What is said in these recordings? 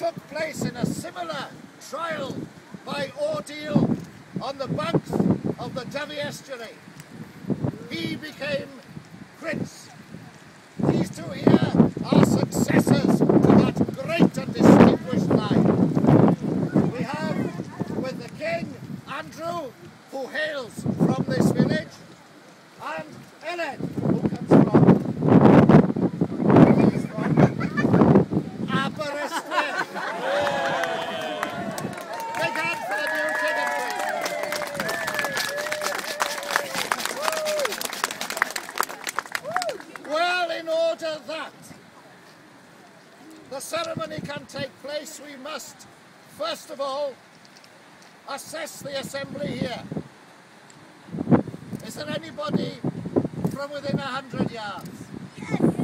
took place in a similar trial by ordeal on the banks of the Dyfi estuary. He became Prince. These two here are successors to that great and distinguished line. We have with the King, Andrew, who hails from this village, and Ellen, who comes from Aberystwyth. Big hand for the new King and Queen. Well, in order that the ceremony can take place, we must, first of all, assess the assembly here. Is there anybody from within 100 yards?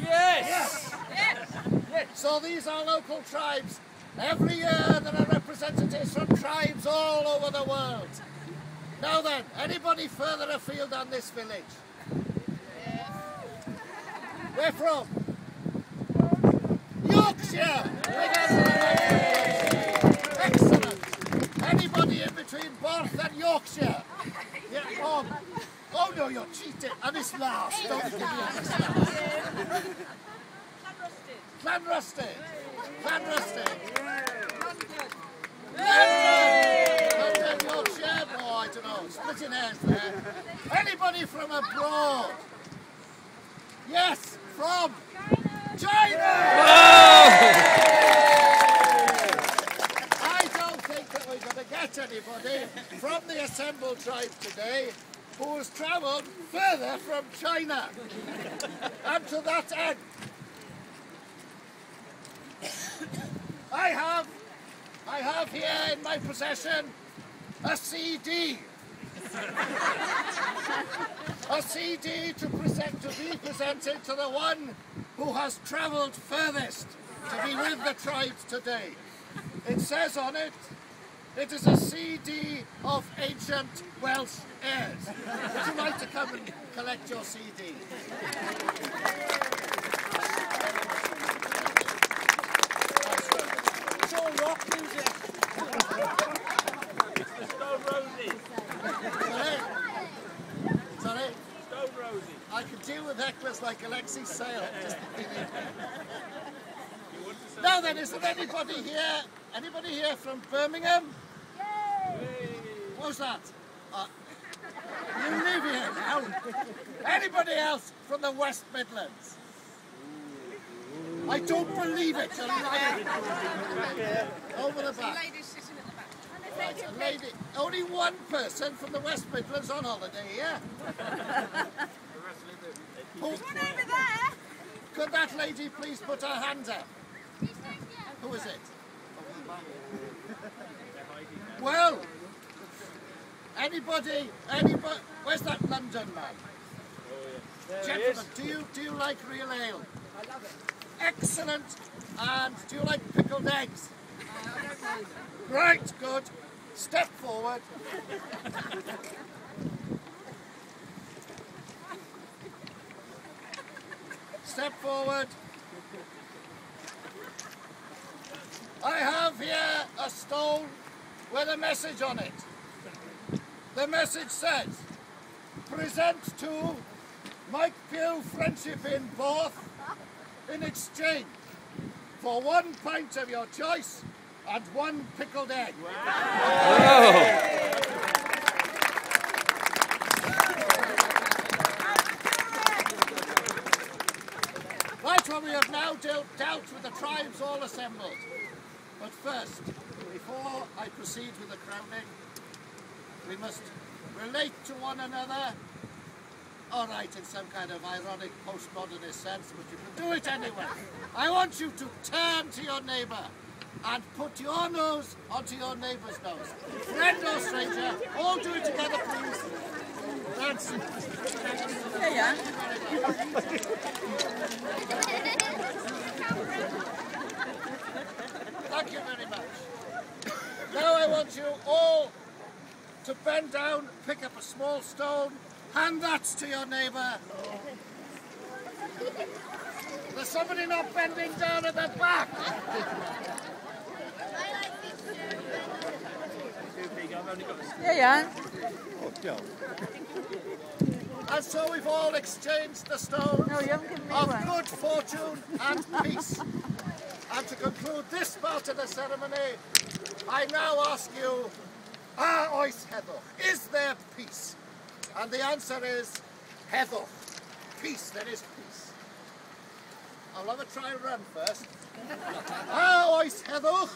Yes! Yes! Yes! So these are local tribes. Every year there are representatives from tribes all over the world. Now then, anybody further afield than this village? Yes. Where from? Yorkshire! Excellent! Anybody in between Borth and Yorkshire? Yeah, oh no, you're cheating. And it's last. Don't give me this last. Llanrusted. Llanrusted. London, Yorkshire. Oh, I don't know. Splitting hairs there. Anybody from abroad? Yes, from China. I don't think that we're going to get anybody from the assembled tribe today who has travelled further from China. And to that end, I have here in my possession a CD. A CD to be presented to the one who has travelled furthest to be with the tribes today. It says on it, it is a CD of ancient Welsh airs. Would you like to come and collect your CD? It's all rock music. Stone Roses. Sorry? Stone Roses. I can deal with hecklers like Alexei Sale. Now then, is there anybody here? Anybody here from Birmingham? Hey. What was that? You live here now. Anybody else from the West Midlands? I don't believe it. You're lying. Over the back. Right, a lady. Only one person from the West Midlands on holiday here. Could that lady please put her hand up? Who is it? Well, anybody, where's that London man? Gentlemen, do you like real ale? I love it. Excellent. And do you like pickled eggs? I don't know. Right, good. Step forward. Step forward. I have here a stone with a message on it. The message says, present to Mike Pugh Friendship in Borth in exchange for 1 pint of your choice and 1 pickled egg. Wow. Right, well, we have now dealt with the tribes all assembled. But first, before I proceed with the crowning, we must relate to one another. All right, in some kind of ironic postmodernist sense, but you can do it anyway. I want you to turn to your neighbour and put your nose onto your neighbour's nose. Friend or stranger, all do it together, please. That's it. Yeah. Thank you very much. Now I want you all to bend down, pick up a small stone, hand that to your neighbour. There's somebody not bending down at the back. Ja, ja. And so we've all exchanged the stones No, you haven't given me of one. good fortune and peace. And to conclude this part of the ceremony, I now ask you, oes heddwch, is there peace? And the answer is heddwch, peace, there is peace. I'll have a try and run first. Oes heddwch?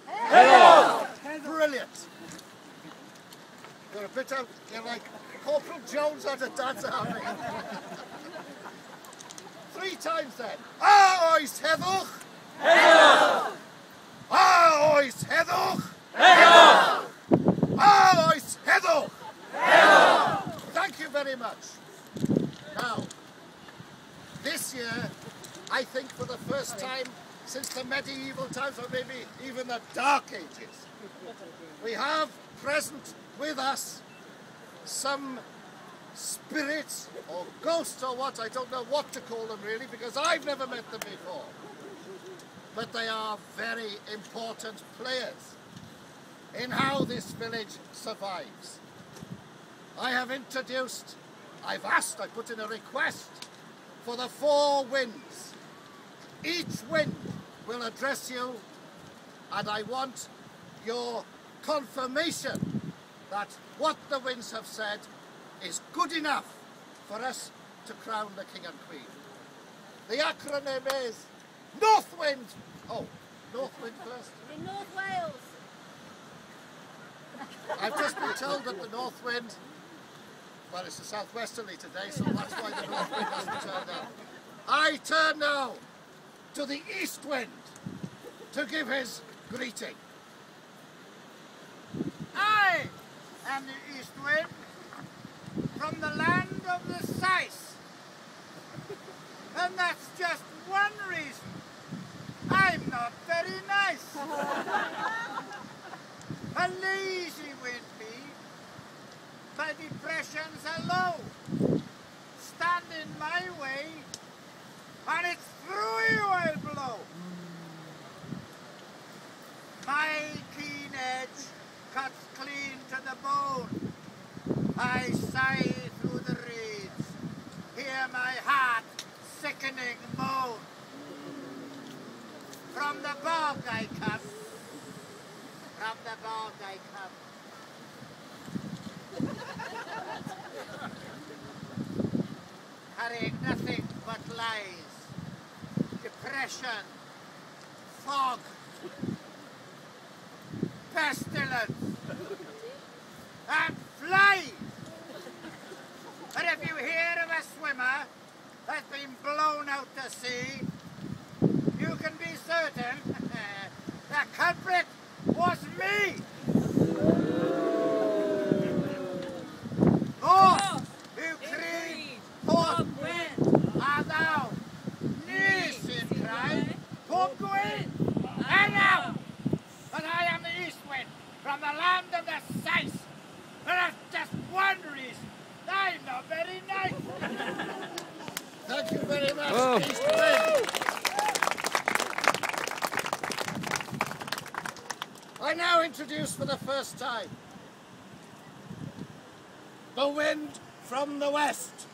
Heddwch! Brilliant. You're a bit out, you're like Corporal Jones out of Dad's Army. 3 times then. Oes heddwch? Heddwch! Oes heddwch? Heddwch! Oes heddwch? Heddwch! Thank you very much. Now, this year, I think for the first time since the medieval times, or maybe even the Dark Ages, we have present with us some spirits or ghosts or what, I don't know what to call them really, because I've never met them before. But they are very important players in how this village survives. I've put in a request for the 4 winds. Each wind will address you, and I want your confirmation that what the winds have said is good enough for us to crown the King and Queen. The acronym is North Wind. Oh, North Wind first. In North Wales. I've just been told that the North Wind, well, it's a southwesterly today, so that's why the North Wind hasn't turned up. I turn now to the East Wind to give his greeting. I am the East Wind from the land of the Seiss. And that's just one reason I'm not very nice. A lazy wind be, my depressions are low. Stand in my way, and it's through you I'll blow. My keen edge cuts clean to the bone. I sigh through the reeds, hear my heart sickening moan. From the bog I come, from the bog I come. Carrying nothing but lies, depression, fog, pestilence, and flies. But if you hear of a swimmer that's been blown out to sea, you can be certain the culprit was me. Borth, who creed, Borth, and thou, Nis in cry, Pope Gwyn, and now. But I am the East Wind, from the land of the Seiss. And that's just one reason I'm not very nice. Thank you very much, East Wind. I now introduce for the first time the wind from the west.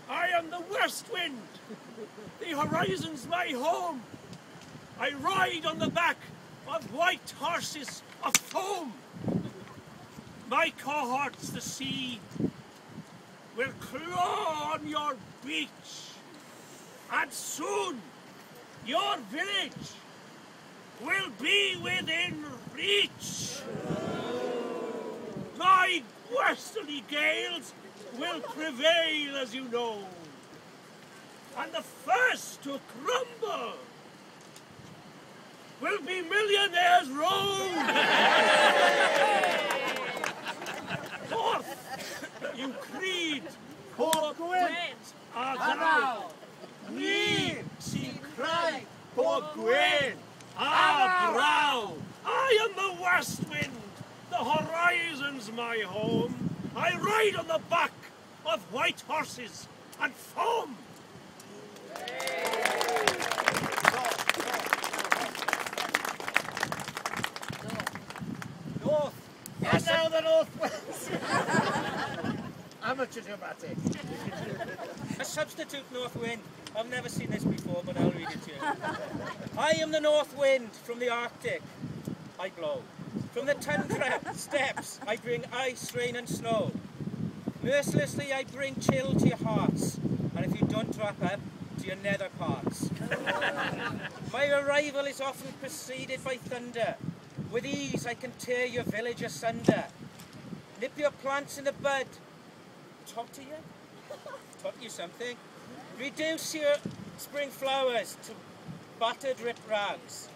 I am the West Wind. The horizon's my home. I ride on the back of white horses of foam. My cohorts, the sea, will claw on your beach, and soon your village will be within reach. My westerly gales will prevail, as you know, and the first to crumble will be Millionaires Road. Borth, you creed, Pope Gwyn, are thou. We see cry, Pope Gwyn, our brow. I am the West Wind, the horizon's my home. I ride on the back of white horses and foam. North north wind. Amateur dramatic. A substitute north wind. I've never seen this before, but I'll read it to you. I am the north wind from the Arctic. I blow. From the tundra steppes, I bring ice, rain and snow. Mercilessly, I bring chill to your hearts, and if you don't wrap up, to your nether parts. My arrival is often preceded by thunder. With ease, I can tear your village asunder. Nip your plants in the bud. Talk to you? Talk you something? Reduce your spring flowers to battered rip rags.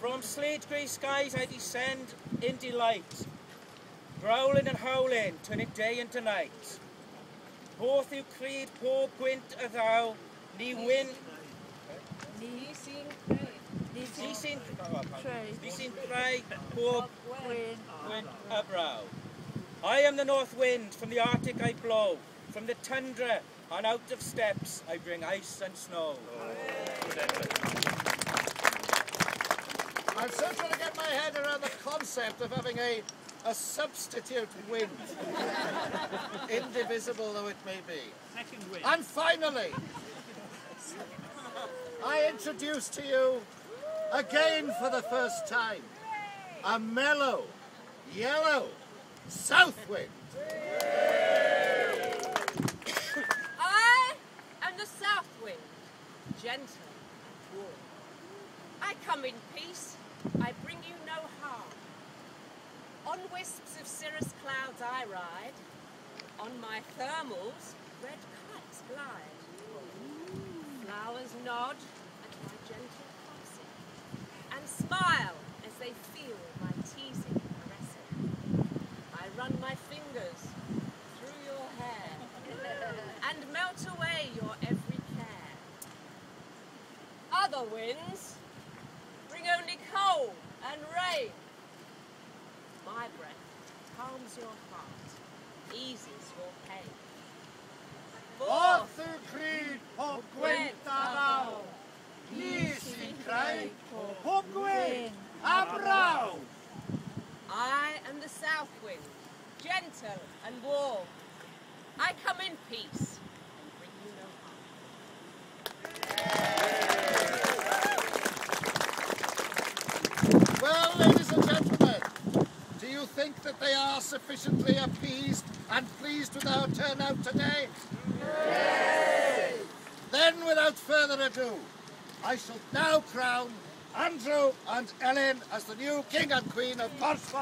From slate grey skies I descend in delight, growling and howling, turning day into night. Borth yw creed pob gwynt y ddaw, ni wyn... Ni sy'n creu pob gwynt y braw. I am the north wind, from the Arctic I blow, from the tundra and out of steppes I bring ice and snow. I'm still trying to get my head around the concept of having a substitute wind, indivisible though it may be. Second wind. And finally, I introduce to you, again for the first time, a mellow, yellow south wind. I am the south wind, gentle and warm. I come in peace, I bring you no harm. On wisps of cirrus clouds I ride, on my thermals red kites glide. Flowers nod at my gentle passing, and smile as they feel my teasing caressing. I run my fingers through your hair, and melt away your every care. Other winds bring only cold and rain. My breath calms your heart, eases your pain. Borth yw creed pob gwynt a ddaw, ni sy'n creu pob gwynt a braw. I am the south wind, gentle and warm. I come in peace and bring you no harm. Well, ladies and gentlemen, do you think that they are sufficiently appeased and pleased with our turnout today? Yes! Then, without further ado, I shall now crown Andrew and Ellen as the new King and Queen of Borth.